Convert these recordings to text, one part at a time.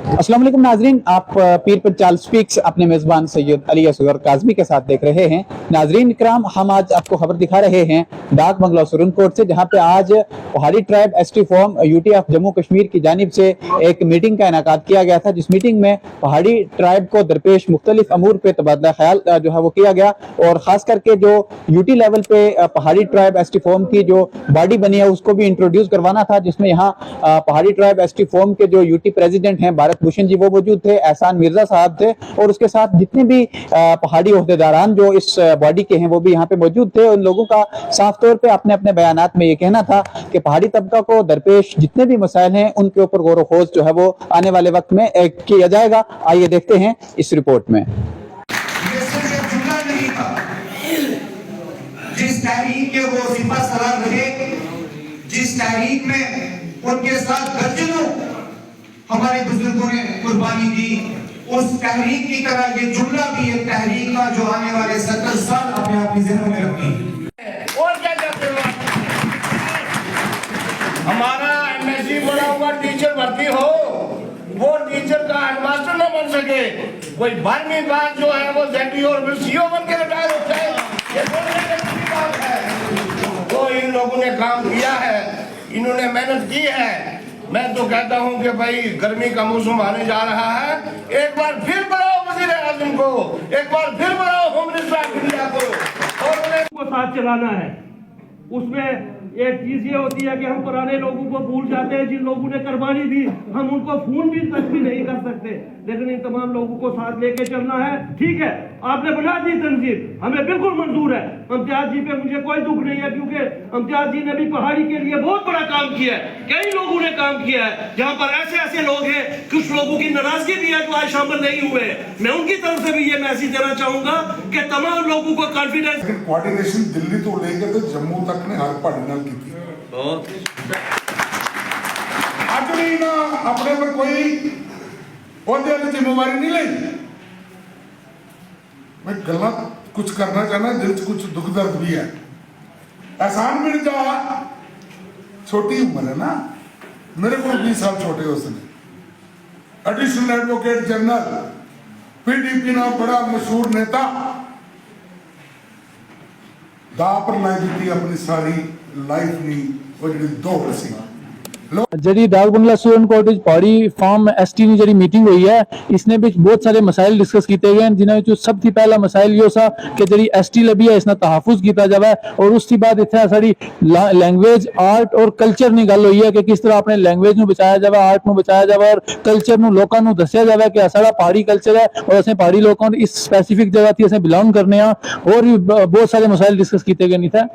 अस्सलाम वालेकुम नाजरीन, आप पीर पंचाल स्पीक्स अपने मेज़बान सैयद अली असगर काज़मी के साथ देख रहे हैं। नाजरीन इकराम, हम आज आपको खबर दिखा रहे हैं डाक बंगला सुरन कोट से, जहां पे आज पहाड़ी tribe ST form UTF Jammu Kashmir की जानिब से एक मीटिंग का इनेकाद किया गया था, जिस मीटिंग में पहाड़ी ट्राइब को दरपेश मुख्तलिफ अमूर पे तबादला ख्याल जो है वो किया गया। और ख़ास करके जो यूटी लेवल पे पहाड़ी ट्राइब एसटी फॉर्म की जो बॉडी बनी है उसको भी इंट्रोड्यूस करवाना था, जिसमें यहाँ पहाड़ी ट्राइब एसटी फॉर्म के जो यूटी प्रेसिडेंट हैं भारत भूषण जी वो मौजूद थे, एहसान मिर्जा साहब थे, और उसके साथ जितने भी पहाड़ी ओहदेदारान जो इस बॉडी के हैं वो भी यहाँ पे मौजूद थे। उन लोगों का साफ तौर पे अपने अपने बयानात में ये कहना था कि पहाड़ी तबका को दरपेश जितने भी मसाइल हैं उनके ऊपर गौर खोज जो है वो आने वाले वक्त में किया जाएगा। आइए देखते हैं इस रिपोर्ट में। जिस तारीख के वो सिपा सलार रहे, जिस तारीख में उनके साथ दर्जनों हमारे बुजुर्गों ने कुर्बानी दी, उस तहरीक की तरह ये जुमला भी एक तहरीक का जो आने वाले 70 साल अपने आप की ज़हन में रखी। और क्या कहते हो, हमारा एमएससी बना हुआ टीचर भर्ती हो, वो टीचर का हेडमास्टर न बन सके, कोई 12वीं बात जो है वो जेडी और फिर सीओ बन के रिटायर हो जाए, ये बोलने की बात है। तो इन लोगों ने काम किया है, इन्होंने मेहनत की है। मैं तो कहता हूं कि भाई गर्मी का मौसम आने जा रहा है, एक बार फिर बढ़ाओ वजीर आजम को, एक बार फिर बढ़ाओ होम मिनिस्टर ऑफ इंडिया को, और उनको साथ चलाना है। उसमें एक चीज ये होती है कि हम पुराने लोगों को भूल जाते हैं, जिन लोगों ने कुर्बानी दी हम उनको फोन भी तक भी नहीं कर सकते, लेकिन इन तमाम लोगों को साथ लेके चलना है। ठीक है, आपने बुला दी तंजीम, हमें बिल्कुल मंजूर है। इम्तियाज जी पे मुझे कोई दुख नहीं है, क्योंकि इम्तियाज जी ने भी पहाड़ी के लिए बहुत बड़ा काम किया है, कई लोगों ने काम किया है, जहाँ पर ऐसे ऐसे लोग हैं, कुछ लोगों की नाराजगी भी है जो आज शामिल नहीं हुए। मैं उनकी तरफ से भी ये मैसेज देना चाहूंगा कि तमाम लोगों को कॉन्फिडेंस। कोऑर्डिनेशन दिल्ली तो लेके तो जम्मू तक ने हर पहाड़ी नाल की अगली ना अपने पर कोई पौधे वाली जिम्मेवारी नहीं ली। मैं गलत कुछ करना चाहना, दिल से कुछ दुख दर्द भी है। एहसान मिर्जा छोटी उम्र है ना, मेरे को 20 साल छोटे उसने। एडिशनल एडवोकेट जनरल, पीडीपी ना बड़ा मशहूर नेता, दा पर लाई दी अपनी सारी लाइफ नहीं, वो जी दौड़ सी जी डाक बंगला सुरन कोट पहाड़ी फार्म एसटी की जी मीटिंग हुई है, इसने भी बहुत सारे मसाइल डिस्कस किए गए, जिन्होंने सब थी पहला मसाइल यो सा कि जी एसटी लबी है इसका तहफुज किया जाए, और उसकी बाद इतना सारी लैंग्वेज आर्ट और कल्चर की गल हुई है कि किस तरह अपने लैंग्वेज में बचाया जाए, आर्ट में बचाया जाए, और कल्चर में लोगों को दसिया जाए कि सारा पहाड़ी कल्चर है और असं पहाड़ी लोगों इस स्पैसीफिक जगह थी असं बिलोंग करने, और भी बहुत सारे मसाइल डिस्कस किए गए नहीं थे।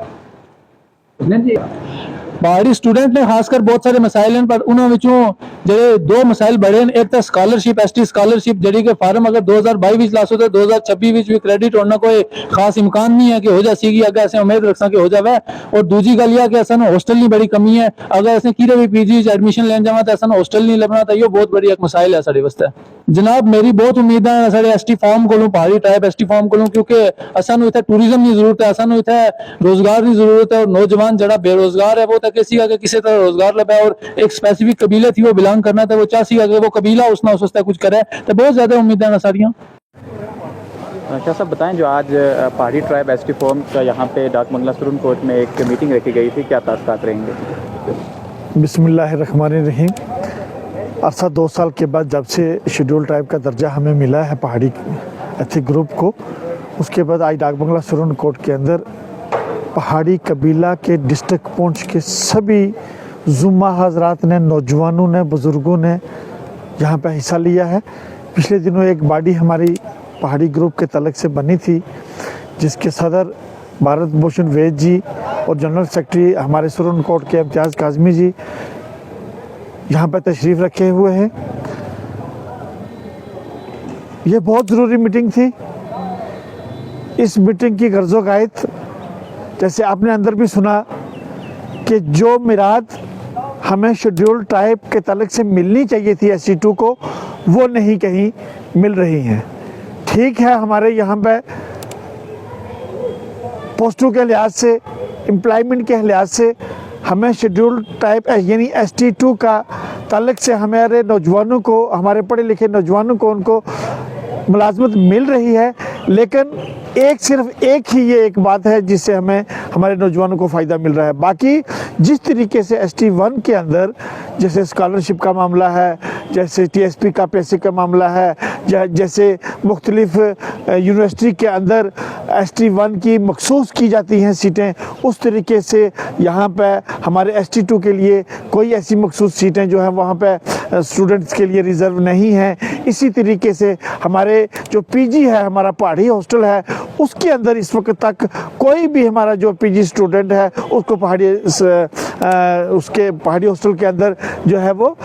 पहाड़ी स्टूडेंट ने खासकर बहुत सारे मसाइल हैं, पर उन्होंने जो दो मसाइल बड़े हैं, एक तो स्कॉलरशिप एसटी स्कॉलरशिप जी के फार्म अगर 2022 लास होते 2026 भी क्रेडिट होना कोई खास इम्कान नहीं है कि हो जाएगी, अगर ऐसे उम्मीद रख कि हो जाए। और दूसरी गल यह कि असन हॉस्टल की बड़ी कमी है, अगर असं कि भी पीजी एडमिशन लेने जावा तो असन हॉस्टल नहीं लभना, तो ये बहुत बड़ी एक मसाइल है साढ़े वास्ते। जनाब मेरी बहुत उम्मीद है साढ़े एसटी फॉर्म को, पहाड़ी ट्राइब एसटी फॉर्म को, क्योंकि असू इतने टूरिज्म की जरूरत है, असू इतने रोजगार की जरूरत है, और नौजवान जरा बेरोजगार है वो तो किसी का किसी तरह रोजगार लगे, और एक स्पेसिफिक कबीले थी वो बिलोंग करना था, वो चाहती है कि वो कबीला उसना उस कुछ करे, तो बहुत ज्यादा उम्मीदें हैं सारियां। क्या सब बताएं, जो आज पहाड़ी ट्राइब एसटी फॉर्म का यहाँ पे डाक बंगला सुरन कोट में एक मीटिंग रखी गई थी, क्या ताक़ात रहेंगे? बिस्मिल्लाहिर्रहमानिर्रहीम। अरसा 2 साल के बाद जब से शेड्यूल ट्राइब का दर्जा हमें मिला है पहाड़ी एथिक ग्रुप को, उसके बाद आज डाक बंगला सुरन कोट के अंदर पहाड़ी कबीला के डिस्ट्रिक्ट पुंछ के सभी जुम्मा हजरात ने, नौजवानों ने, बुज़ुर्गों ने यहाँ पे हिस्सा लिया है। पिछले दिनों एक बॉडी हमारी पहाड़ी ग्रुप के तलक से बनी थी, जिसके सदर भारत भूषण वैद जी और जनरल सेक्रेटरी हमारे सुरन कोट के इम्तियाज़ काज़मी जी यहाँ पर तशरीफ़ रखे हुए हैं। ये बहुत ज़रूरी मीटिंग थी। इस मीटिंग की गर्ज़ो गायत जैसे आपने अंदर भी सुना कि जो मिराद हमें शेड्यूल ट्राइब के तलक से मिलनी चाहिए थी SC2 को, वो नहीं कहीं मिल रही हैं। ठीक है, हमारे यहाँ पे पोस्टों के लिहाज से, एम्प्लॉयमेंट के लिहाज से हमें शेड्यूल टाइप यानी ST2 का ताल्लुक से हमारे नौजवानों को, हमारे पढ़े लिखे नौजवानों को उनको मुलाजमत मिल रही है, लेकिन सिर्फ एक ही ये एक बात है जिससे हमें हमारे नौजवानों को फ़ायदा मिल रहा है। बाकी जिस तरीके से ST1 के अंदर जैसे स्कॉलरशिप का मामला है, जैसे TSP का पैसे का मामला है, जैसे मुख्तलिफ यूनिवर्सिटी के अंदर ST1 की मखसूस की जाती हैं सीटें, उस तरीके से यहाँ पे हमारे ST2 के लिए कोई ऐसी मखसूस सीटें जो हैं वहाँ पे स्टूडेंट्स के लिए रिज़र्व नहीं हैं। इसी तरीके से हमारे जो PG है, हमारा पहाड़ी हॉस्टल है, उसके अंदर इस वक्त तक कोई भी हमारा जो PG स्टूडेंट है उसको उसके पहाड़ी हॉस्टल के अंदर जो है वो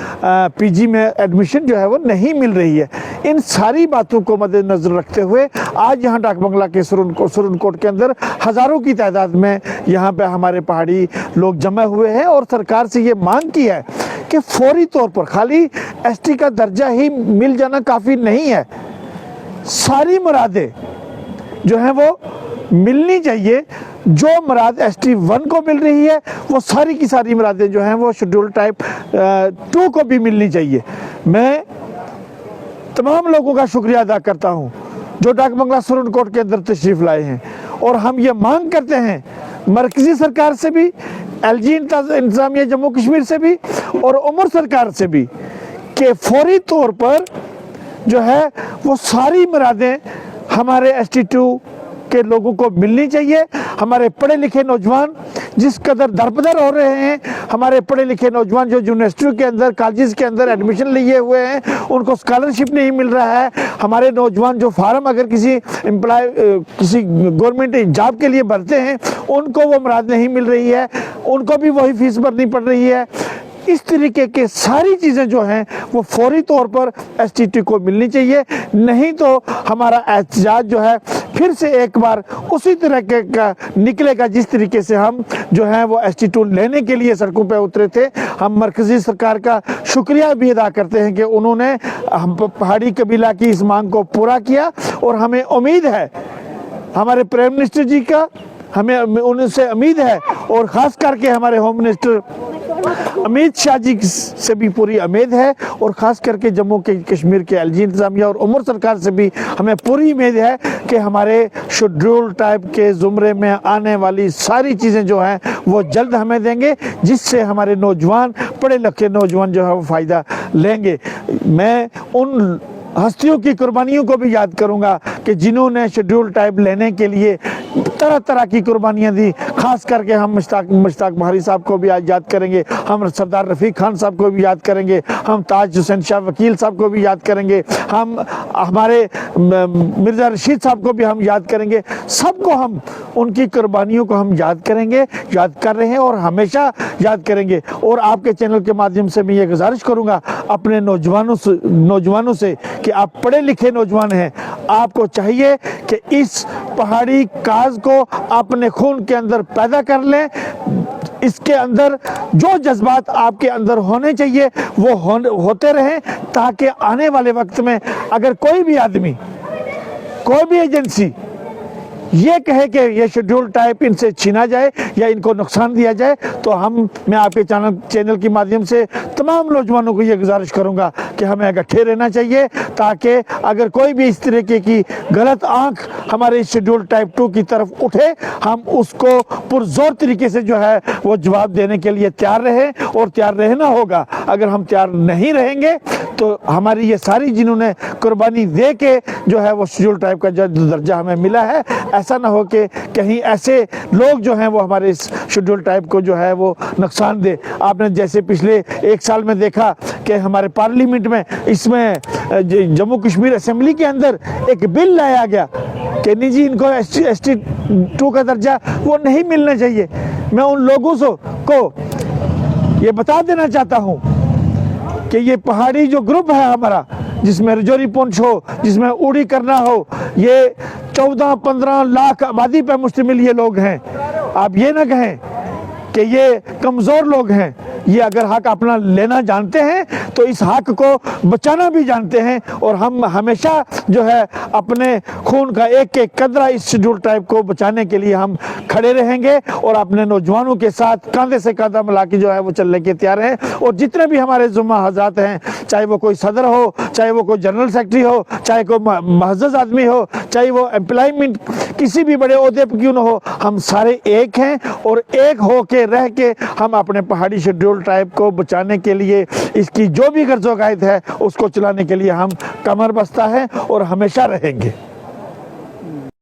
PG में एडमिशन जो है वो नहीं मिल रही है। इन सारी बातों को मद्देनजर रखते हुए आज यहाँ डाक बंगला के सुरन कोट के अंदर हज़ारों की तादाद में यहाँ पे हमारे पहाड़ी लोग जमा हुए हैं और सरकार से ये मांग की है कि फौरी तौर पर खाली ST का दर्जा ही मिल जाना काफ़ी नहीं है, सारी मुरादें जो हैं वो मिलनी चाहिए। जो मुराद ST1 को मिल रही है वो सारी की सारी मुरादें जो हैं वो शेड्यूल टाइप 2 को भी मिलनी चाहिए। मैं तमाम लोगों का शुक्रिया अदा करता हूं जो डाक बंगला सुरन कोट के अंदर तशरीफ़ लाए हैं, और हम ये मांग करते हैं मरकज़ी सरकार से भी, LG इंतज़ामिया जम्मू कश्मीर से भी और उमर सरकार से भी कि फौरी तौर पर जो है वो सारी मुरादें हमारे ST2 के लोगों को मिलनी चाहिए। हमारे पढ़े लिखे नौजवान जिस कदर दरबदर हो रहे हैं, हमारे पढ़े लिखे नौजवान जो यूनिवर्सिटियों के अंदर, कॉलेज के अंदर एडमिशन लिए हुए हैं, उनको स्कॉलरशिप नहीं मिल रहा है। हमारे नौजवान जो फार्म अगर किसी गवर्नमेंट जॉब के लिए भरते हैं उनको वो मुराद नहीं मिल रही है, उनको भी वही फीस भरनी पड़ रही है। इस तरीके के सारी चीज़ें जो हैं वो फौरी तौर पर ST2 को मिलनी चाहिए, नहीं तो हमारा एहतजाज जो है फिर से एक बार उसी तरह का निकलेगा जिस तरीके से हम जो है वो ST2 लेने के लिए सड़कों पे उतरे थे। हम मरकज़ी सरकार का शुक्रिया भी अदा करते हैं कि उन्होंने हम पहाड़ी कबीला की इस मांग को पूरा किया, और हमें उम्मीद है हमारे प्राइम मिनिस्टर जी का, हमें उनसे उम्मीद है, और ख़ास करके हमारे होम मिनिस्टर अमित शाह जी से भी पूरी उम्मीद है, और ख़ास करके जम्मू कश्मीर के LG इंतज़ामिया और उमर सरकार से भी हमें पूरी उम्मीद है कि हमारे शेड्यूल टाइप के ज़ुमरे में आने वाली सारी चीज़ें जो हैं वो जल्द हमें देंगे, जिससे हमारे नौजवान, पढ़े लिखे नौजवान जो है वो फ़ायदा लेंगे। मैं उन हस्तियों की कुर्बानियों को भी याद करूंगा कि जिन्होंने शेड्यूल टाइप लेने के लिए तरह तरह की कुर्बानियां दी। खास करके हम मुश्ताक बहारी साहब को भी आज याद करेंगे, हम सरदार रफ़ीक खान साहब को भी याद करेंगे, हम ताज हुसैन शाह वकील साहब को भी याद करेंगे, हम हमारे मिर्ज़ा रशीद साहब को भी हम याद करेंगे। सबको हम उनकी कुर्बानियों को हम याद करेंगे, याद कर रहे हैं और हमेशा याद करेंगे। और आपके चैनल के माध्यम से मैं ये गुजारिश करूँगा अपने नौजवानों से कि आप पढ़े लिखे नौजवान हैं, आपको चाहिए कि इस पहाड़ी काज को अपने खून के अंदर पैदा कर लें। इसके अंदर जो जज्बात आपके अंदर होने चाहिए वो होते रहें, ताकि आने वाले वक्त में अगर कोई भी आदमी, कोई भी एजेंसी ये कहे कि ये शेड्यूल टाइप इनसे छीना जाए या इनको नुकसान दिया जाए, तो मैं आपके चैनल के माध्यम से तमाम नौजवानों को ये गुजारिश करूंगा कि हमें इकट्ठे रहना चाहिए, ताकि अगर कोई भी इस तरीके की गलत आंख हमारे शेड्यूल टाइप 2 की तरफ उठे, हम उसको पुरजोर तरीके से जो है वो जवाब देने के लिए तैयार रहें, और तैयार रहना होगा। अगर हम तैयार नहीं रहेंगे तो हमारी ये सारी जिन्होंने कुर्बानी दे के जो है वो शेड्यूल टाइप का जो दर्जा हमें मिला है, ऐसा ना हो कि कहीं ऐसे लोग जो हैं वो हमारे इस शेड्यूल टाइप को जो है वो नुकसान दे। आपने जैसे पिछले एक साल में देखा कि हमारे पार्लियामेंट में इसमें जम्मू कश्मीर असेंबली के अंदर एक बिल लाया गया कि नहीं जी, इनको ST2 का दर्जा वो नहीं मिलना चाहिए। मैं उन लोगों को ये बता देना चाहता हूँ कि ये पहाड़ी जो ग्रुप है हमारा, जिसमें रजौरी पुंछ हो, जिसमें उड़ी करना हो, ये 14-15 लाख आबादी पर मुश्तमिल ये लोग हैं। आप ये ना कहें कि ये कमज़ोर लोग हैं, ये अगर हक अपना लेना जानते हैं तो इस हक को बचाना भी जानते हैं, और हम हमेशा जो है अपने खून का एक एक कतरा इस शेड्यूल ट्राइब को बचाने के लिए हम खड़े रहेंगे और अपने नौजवानों के साथ कंधे से कंधा मिला के जो है वो चलने के तैयार हैं। और जितने भी हमारे जुम्मा हज़रात हैं, चाहे वो कोई सदर हो, चाहे वो कोई जनरल सेक्रेटरी हो, चाहे कोई महज़्ज़ आदमी हो, चाहे वो एम्प्लॉयमेंट किसी भी बड़े ओहदे पर क्यों न हो, हम सारे एक हैं और एक हो के रह के हम अपने पहाड़ी शेड्यूल ट्राइब को बचाने के लिए, इसकी जो भी गर्ज़ो कायद है उसको चलाने के लिए हम कमर बस्ता है और हमेशा रहेंगे।